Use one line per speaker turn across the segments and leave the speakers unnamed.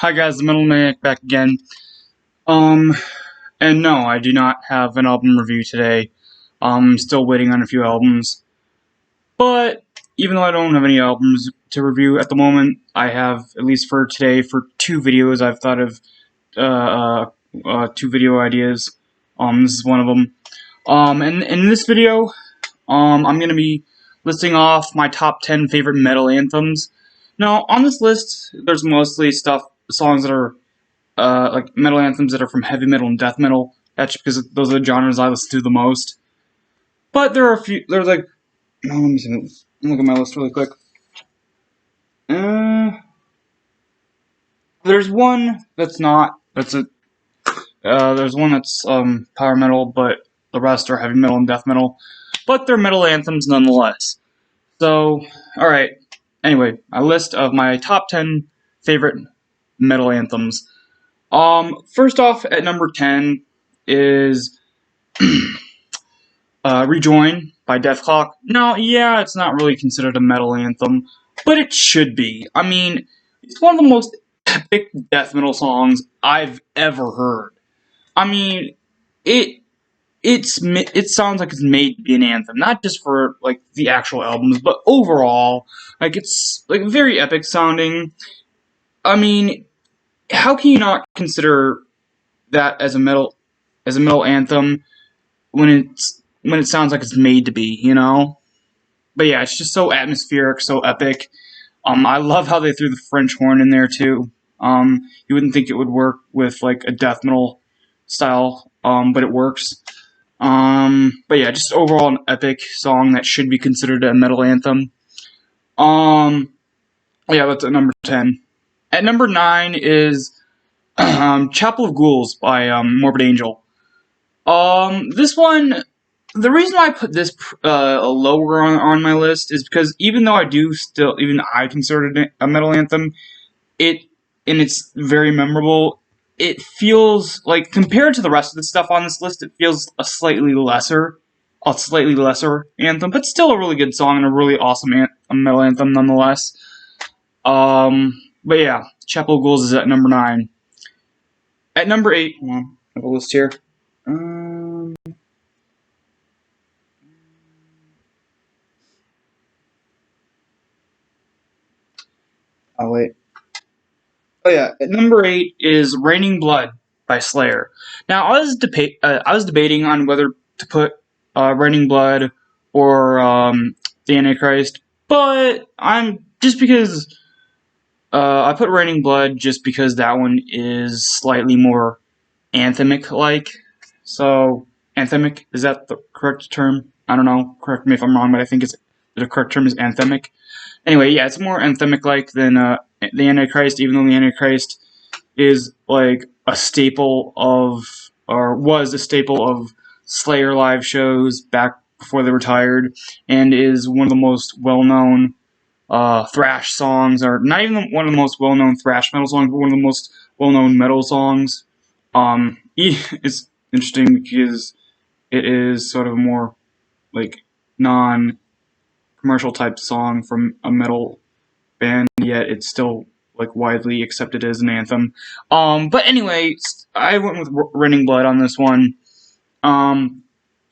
Hi guys, the Metal Maniac back again. Um, and no, I do not have an album review today. I'm still waiting on a few albums. But even though I don't have any albums to review at the moment, I have, at least for today, for two videos, I've thought of two video ideas. This is one of them. And in this video, I'm gonna be listing off my top 10 favorite metal anthems. Now, on this list, there's mostly songs that are like metal anthems that are from heavy metal and death metal. That's because those are the genres I listen to the most. But there are a few. There's like, let me see. Let me look at my list really quick. There's one that's not. That's a. There's one that's power metal, but the rest are heavy metal and death metal. But they're metal anthems nonetheless. So, all right. Anyway, a list of my top 10 favorite metal anthems. First off, at number 10 is Rejoin by Death Clock. Now, yeah, it's not really considered a metal anthem, but it should be. I mean, it's one of the most epic death metal songs I've ever heard. I mean, it sounds like it's made to be an anthem, not just for like the actual albums, but overall, like it's like very epic sounding. I mean, how can you not consider that as a metal anthem when it sounds like it's made to be, you know? But yeah, it's just so atmospheric, so epic. I love how they threw the French horn in there too. You wouldn't think it would work with like a death metal style, but it works. But yeah, just overall an epic song that should be considered a metal anthem. Yeah, that's at number 10. At number 9 is Chapel of Ghouls by Morbid Angel. This one, the reason why I put this lower on my list is because even though even I consider it a metal anthem, it's very memorable. It feels like, compared to the rest of the stuff on this list, it feels a slightly lesser anthem, but still a really good song and a really awesome metal anthem nonetheless. But yeah, Chapel of Ghouls is at number 9. At number 8, hold on, I have a list here. Oh wait. Oh yeah, at number 8 is Raining Blood by Slayer. Now I was debating on whether to put Raining Blood or the Antichrist, but I'm just because I put Raining Blood just because that one is slightly more anthemic like. So anthemic, is that the correct term? I don't know. Correct me if I'm wrong, but I think the correct term is anthemic. Anyway, yeah, it's more anthemic-like than the Antichrist, even though the Antichrist is like a staple of, or was a staple of Slayer live shows back before they retired, and is one of the most well-known thrash songs, or not even one of the most well-known thrash metal songs, but one of the most well-known metal songs. It's interesting because it is sort of a more like non-commercial type song from a metal band, yet it's still like widely accepted as an anthem. But anyway, I went with Raining Blood on this one.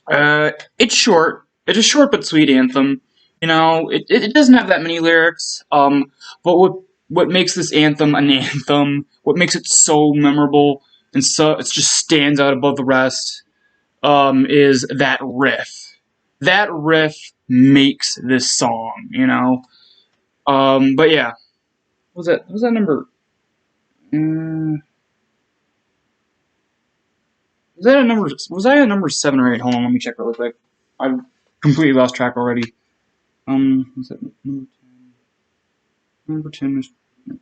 It's short. It's a short but sweet anthem. You know, it doesn't have that many lyrics. But what makes this anthem an anthem? What makes it so memorable and so it just stands out above the rest? Is that riff. That riff makes this song. You know. But yeah. Was that number? Was that a number? Was I at number 7 or 8? Hold on, let me check really quick. I've completely lost track already. Was that number 10? Number 10 was. I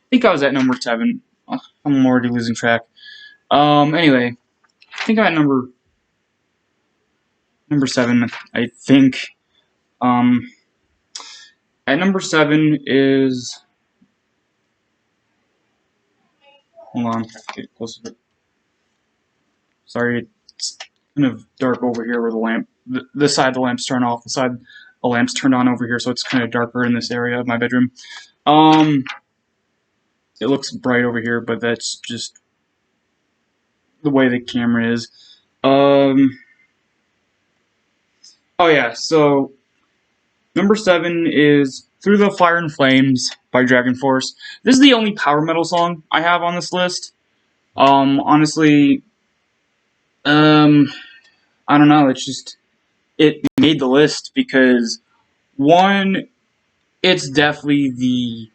think I was at number 7. I'm already losing track. Anyway, I think I'm at number 7. I think. At number 7 is. Hold on, get closer to it. Sorry, it's kind of dark over here where the lamp, this side of the lamp's turned off. The side a lamp's turned on over here, so it's kind of darker in this area of my bedroom. It looks bright over here, but that's just the way the camera is. Oh yeah, so number 7 is Through the Fire and Flames by Dragon Force. This is the only power metal song I have on this list. Honestly, I don't know, it's just, it made the list because, one, it's definitely the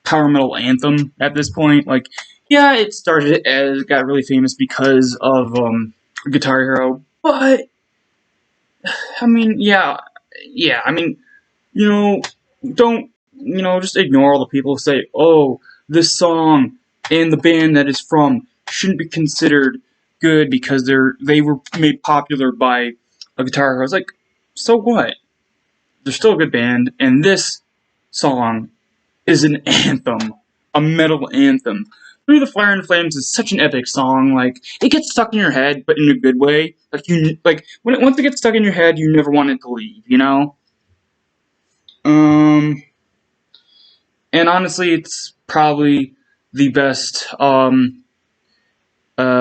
power metal anthem at this point. Like, yeah, it started as, got really famous because of, Guitar Hero, but, I mean, yeah, I mean, you know, don't, just ignore all the people who say, oh, this song and the band that it's from shouldn't be considered good because they were made popular by a Guitar Hero. It's like, so what? They're still a good band, and this song is an anthem, a metal anthem. Through the Fire and Flames is such an epic song. Like, it gets stuck in your head, but in a good way. Like once it gets stuck in your head, you never want it to leave. And honestly, it's probably the best. What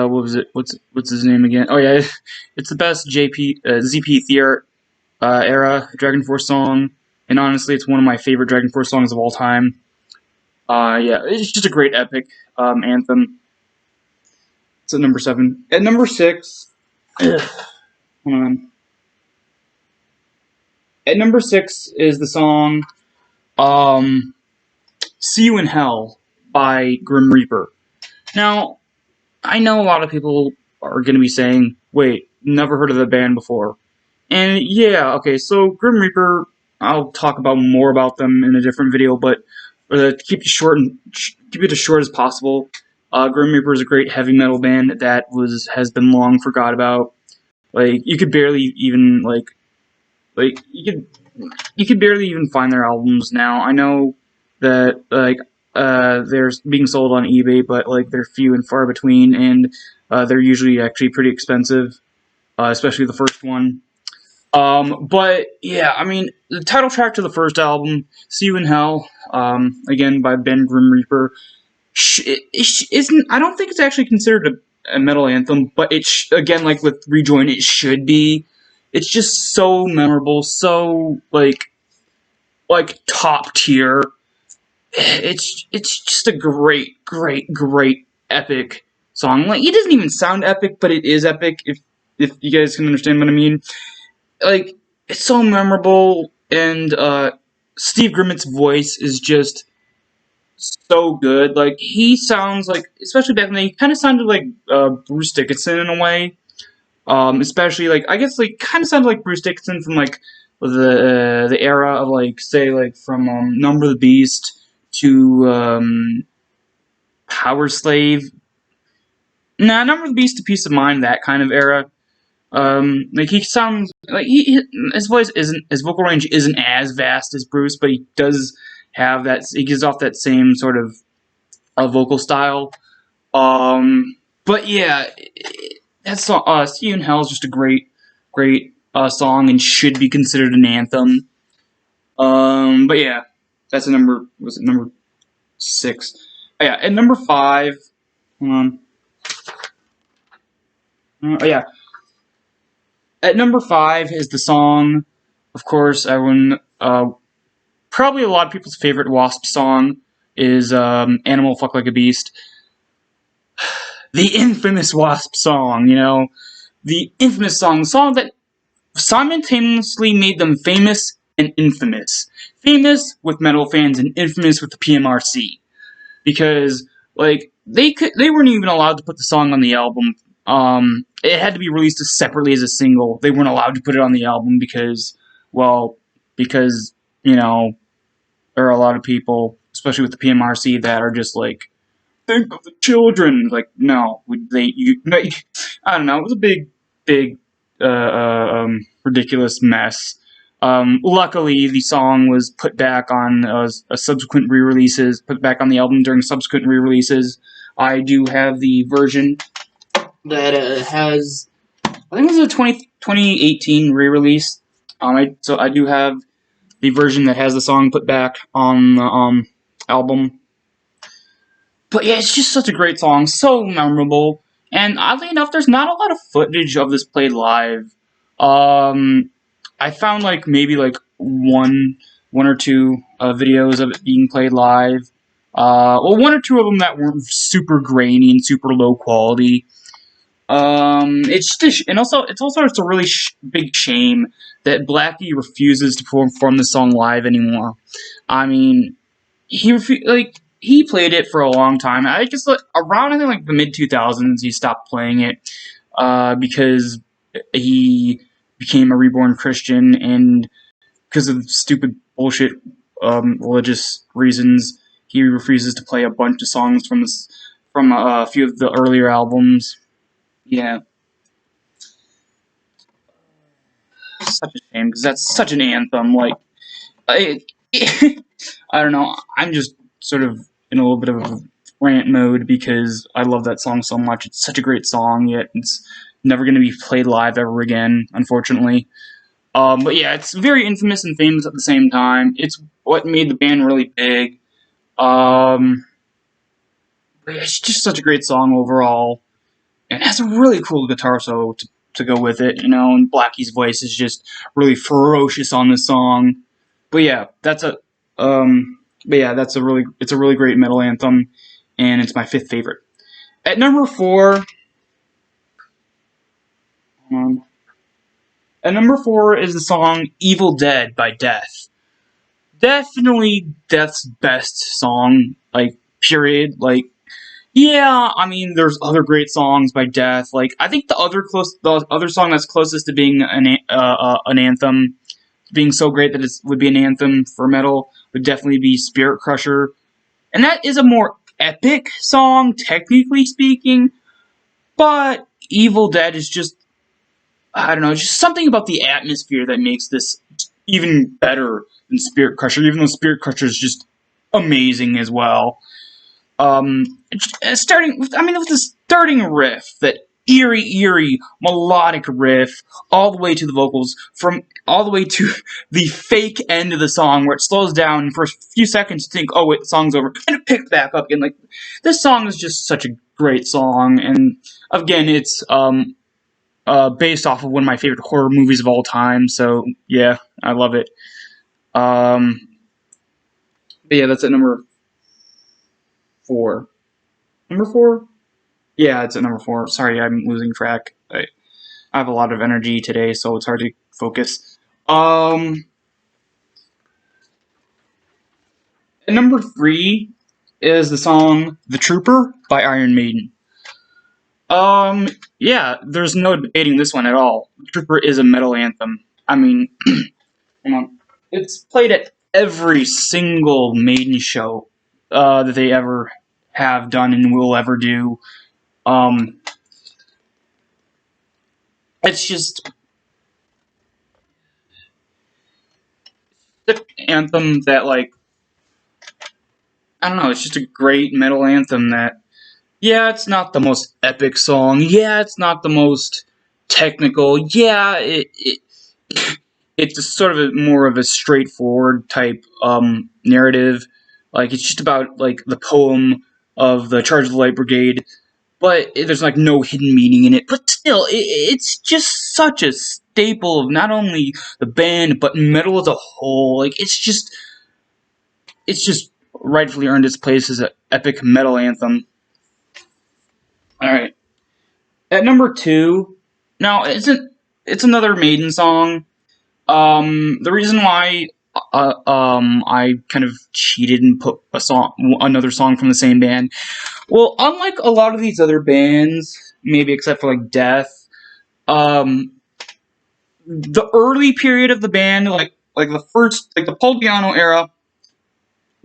was it? What's his name again? Oh yeah, it's the best ZP era Dragon Force song, and honestly, it's one of my favorite Dragon Force songs of all time. Yeah, it's just a great epic anthem. It's at number 7. At number 6, hold on. At number 6 is the song "See You in Hell" by Grim Reaper. Now, I know a lot of people are going to be saying, "Wait, never heard of the band before." And yeah, okay, so Grim Reaper, I'll talk about more about them in a different video, but to keep it as short as possible, Grim Reaper is a great heavy metal band that has been long forgot about. Like, you could barely even you could barely even find their albums now. I know that they're being sold on eBay, but they're few and far between, and they're usually actually pretty expensive, especially the first one. But yeah, I mean, the title track to the first album, "See You in Hell," again by Ben Grim Reaper, isn't. I don't think it's actually considered a metal anthem, but again, like with Rejoin, it should be. It's just so memorable, so like top tier. It's just a great epic song. Like, it doesn't even sound epic, but it is epic. If you guys can understand what I mean. Like, it's so memorable, and Steve Grimmett's voice is just so good. Like, he sounds like, especially back then, he kind of sounded like Bruce Dickinson in a way. Especially I guess kind of sounded like Bruce Dickinson from the era of say from Number of the Beast to Power Slave. Nah, Number of the Beast to Peace of Mind, that kind of era. He sounds like his vocal range isn't as vast as Bruce, but he does have that. He gives off that same sort of vocal style. But yeah, that song, "See You in Hell" is just a great song and should be considered an anthem. But yeah, that's number 6. Oh, yeah, at number 5, hold on. Oh yeah. At number 5 is the song, of course, everyone, probably a lot of people's favorite Wasp song is "Animal Fuck Like a Beast." The infamous Wasp song, the infamous song, the song that simultaneously made them famous and infamous. Famous with metal fans and infamous with the PMRC. Because, they weren't even allowed to put the song on the album. It had to be released separately as a single. They weren't allowed to put it on the album because, there are a lot of people, especially with the PMRC, that are just think of the children. No, I don't know. It was a big, ridiculous mess. Luckily, the song was put back on a subsequent re-releases, put back on the album during subsequent re-releases. I do have the version that has, I think it was a 2018 re-release. I do have the version that has the song put back on the album. But yeah, it's just such a great song, so memorable. And oddly enough, there's not a lot of footage of this played live. Um, I found like maybe like one or two videos of it being played live. Well, one or two of them that weren't super grainy and super low quality. It's just and also it's a really big shame that Blackie refuses to perform the song live anymore. I mean, he played it for a long time. I just like around I think like the mid 2000s he stopped playing it because he became a reborn Christian and because of stupid bullshit religious reasons he refuses to play a bunch of songs from a few of the earlier albums. Yeah, such a shame because that's such an anthem. Like, I, I don't know. I'm just sort of in a little bit of a rant mode because I love that song so much. It's such a great song, yet it's never going to be played live ever again, unfortunately. But yeah, it's very infamous and famous at the same time. It's what made the band really big. Um, but yeah, it's just such a great song overall. And it has a really cool guitar solo to go with it, and Blackie's voice is just really ferocious on this song. But yeah, that's a really great metal anthem, and it's my fifth favorite. At number four, um, is the song "Evil Dead" by Death. Definitely Death's best song, like period. Like, yeah, I mean, there's other great songs by Death. Like, I think the other song that's closest to being an anthem, being so great that it would be an anthem for metal, would definitely be Spirit Crusher, and that is a more epic song, technically speaking. But Evil Dead is just, I don't know, just something about the atmosphere that makes this even better than Spirit Crusher. Even though Spirit Crusher is just amazing as well. With the starting riff, that eerie, melodic riff, all the way to the vocals, from all the way to the fake end of the song, where it slows down and for a few seconds you think, oh wait, the song's over, and it picks back up again. Like, this song is just such a great song, and again, it's based off of one of my favorite horror movies of all time, so yeah, I love it. Um, but yeah, that's at number 4. Number 4? Yeah, it's at number 4. Sorry, I'm losing track. I have a lot of energy today, so it's hard to focus. At number 3 is the song "The Trooper" by Iron Maiden. Yeah, there's no debating this one at all. "The Trooper" is a metal anthem. I mean, come on. It's played at every single Maiden show that they ever have done and will ever do. It's just the anthem that, like, I don't know, it's just a great metal anthem that, yeah, it's not the most epic song, yeah, it's not the most technical, yeah, it's just sort of more of a straightforward type narrative. Like, it's just about, like, the poem of the Charge of the Light Brigade, but there's like no hidden meaning in it. But still, it's just such a staple of not only the band but metal as a whole. Like, it's just rightfully earned its place as an epic metal anthem. All right, at number 2, now it's another Maiden song. The reason why I kind of cheated and put another song from the same band. Well, unlike a lot of these other bands, maybe except for like Death, the early period of the band, like the first, like the Paul Di'Anno era,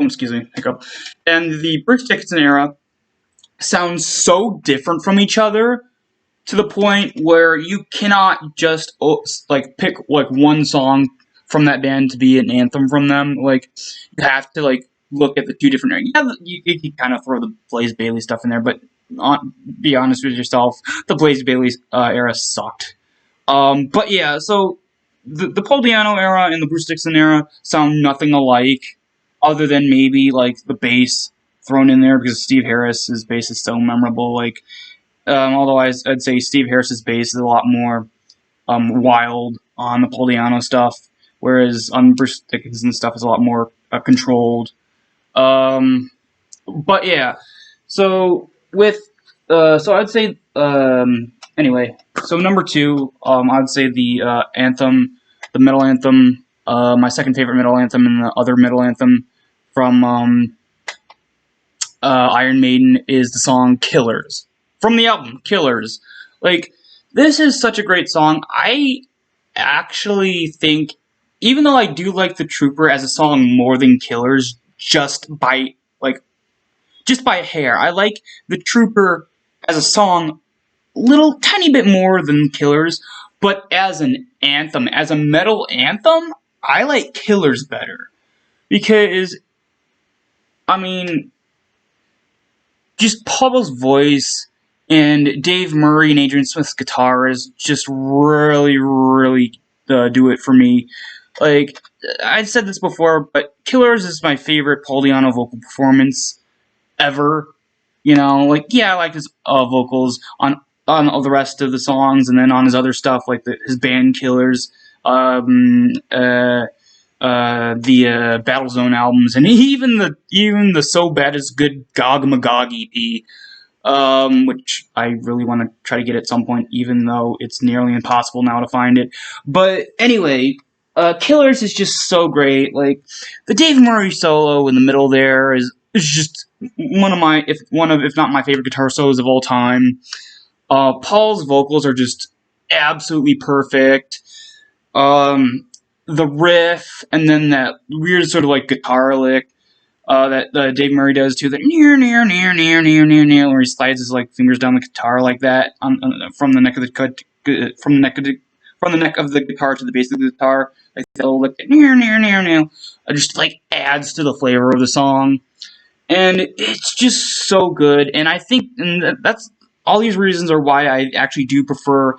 excuse me, hiccup, and the Bruce Dickinson era, sounds so different from each other to the point where you cannot just like pick like one song from that band to be an anthem from them. Like, you have to like look at the two different. Yeah, you kind of throw the Blaze Bayley stuff in there, but be honest with yourself, the Blaze Bayley era sucked. But yeah, so the Paul Di'Anno era and the Bruce Dickinson era sound nothing alike, other than maybe like the bass thrown in there because Steve Harris's bass is so memorable. Like, although I'd say Steve Harris's bass is a lot more wild on the Paul Di'Anno stuff, whereas on Bruce Dickinson stuff is a lot more controlled. Um, but yeah, so with so I'd say anyway. So number two, I'd say the anthem, the metal anthem, my second favorite metal anthem, and the other metal anthem from Iron Maiden is the song "Killers" from the album "Killers." Like, this is such a great song. I actually think, even though I do like the Trooper as a song more than Killers, just by a hair. I like the Trooper as a song little tiny bit more than Killers, but as an anthem, as a metal anthem, I like Killers better. Because, I mean, just Paul's voice and Dave Murray and Adrian Smith's guitar is just really, really do it for me. Like, I've said this before, but Killers is my favorite Paul Di'Anno vocal performance ever. You know, like, yeah, I like his vocals on all the rest of the songs, and then on his other stuff, like his band Killers, the Battlezone albums, and even the So Bad It's Good Gog Magog EP, which I really want to try to get at some point, even though it's nearly impossible now to find it. But anyway, Killers is just so great. Like, the Dave Murray solo in the middle there is just one of if not my favorite guitar solos of all time. Paul's vocals are just absolutely perfect. The riff, and then that weird sort of like guitar lick that Dave Murray does too, that near, where he slides his like fingers down the guitar like that from the neck of the guitar to the base of the guitar, like that little lick, just like adds to the flavor of the song. And it's just so good, and I think, and that's all these reasons are why I actually do prefer,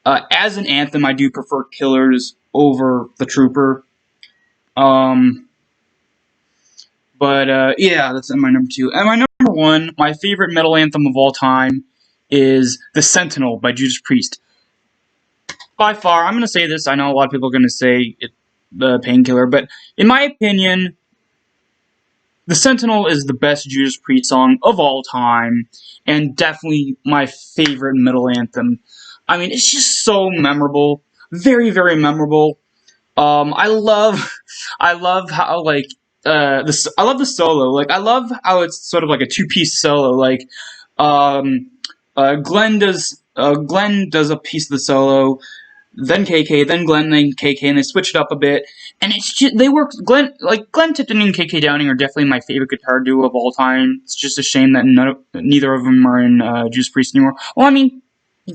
as an anthem, I do prefer Killers over the Trooper. Yeah, that's my number two. And my number one, my favorite metal anthem of all time, is "The Sentinel" by Judas Priest. By far, I'm going to say this. I know a lot of people are going to say it, the Painkiller, but in my opinion, The Sentinel is the best Judas Priest song of all time, and definitely my favorite metal anthem. I mean, it's just so memorable, very, very memorable. I love, I love how like I love the solo. Like, I love how it's sort of like a two-piece solo. Like, Glenn does a piece of the solo, then KK, then Glenn, then KK, and they switch it up a bit, and it's just, they work. Glenn Tipton and KK Downing are definitely my favorite guitar duo of all time. It's just a shame that neither of them are in Judas Priest anymore. Well, I mean,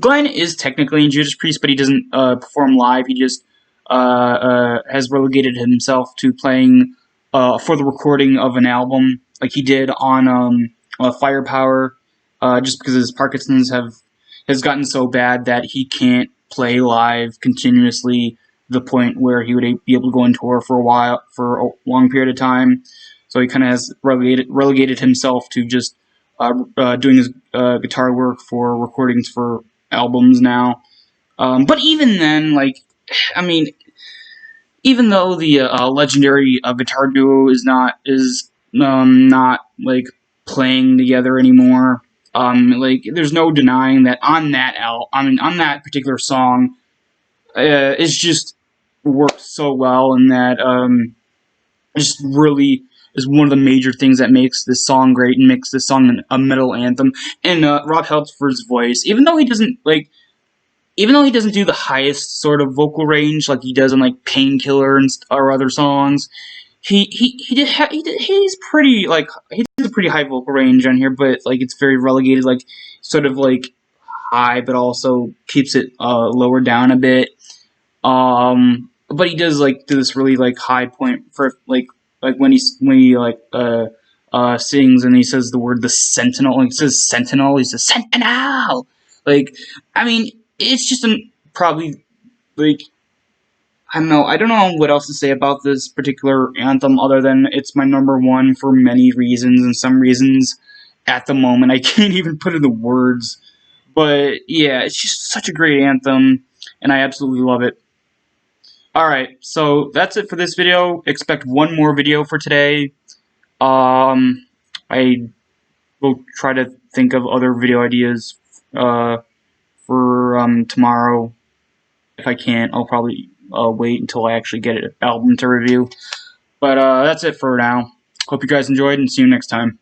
Glenn is technically in Judas Priest, but he doesn't perform live. He just has relegated himself to playing for the recording of an album, like he did on Firepower, just because his Parkinson's has gotten so bad that he can't play live continuously, the point where he would be able to go on tour for a long period of time. So he kind of has relegated himself to just doing his guitar work for recordings for albums now. But even then, like, I mean, even though the legendary guitar duo is not like playing together anymore, like, there's no denying that on that particular song, it's just worked so well, and that just really is one of the major things that makes this song great and makes this song a metal anthem. And Rob Halford's voice, even though he doesn't do the highest sort of vocal range like he does on like Painkiller or other songs, he's pretty, like, he has a pretty high vocal range on here, but like it's very relegated, like sort of like high, but also keeps it lower down a bit. But he does like do this really like high point for like when he sings and he says the word "the Sentinel," and he says "Sentinel," he says "Sentinel." Like, I mean, it's just probably like I don't know. I don't know what else to say about this particular anthem other than it's my number one for many reasons, and some reasons at the moment I can't even put into words. But yeah, it's just such a great anthem, and I absolutely love it. Alright, so that's it for this video. Expect one more video for today. I will try to think of other video ideas for tomorrow. If I can't, I'll probably wait until I actually get an album to review. But that's it for now. Hope you guys enjoyed, and see you next time.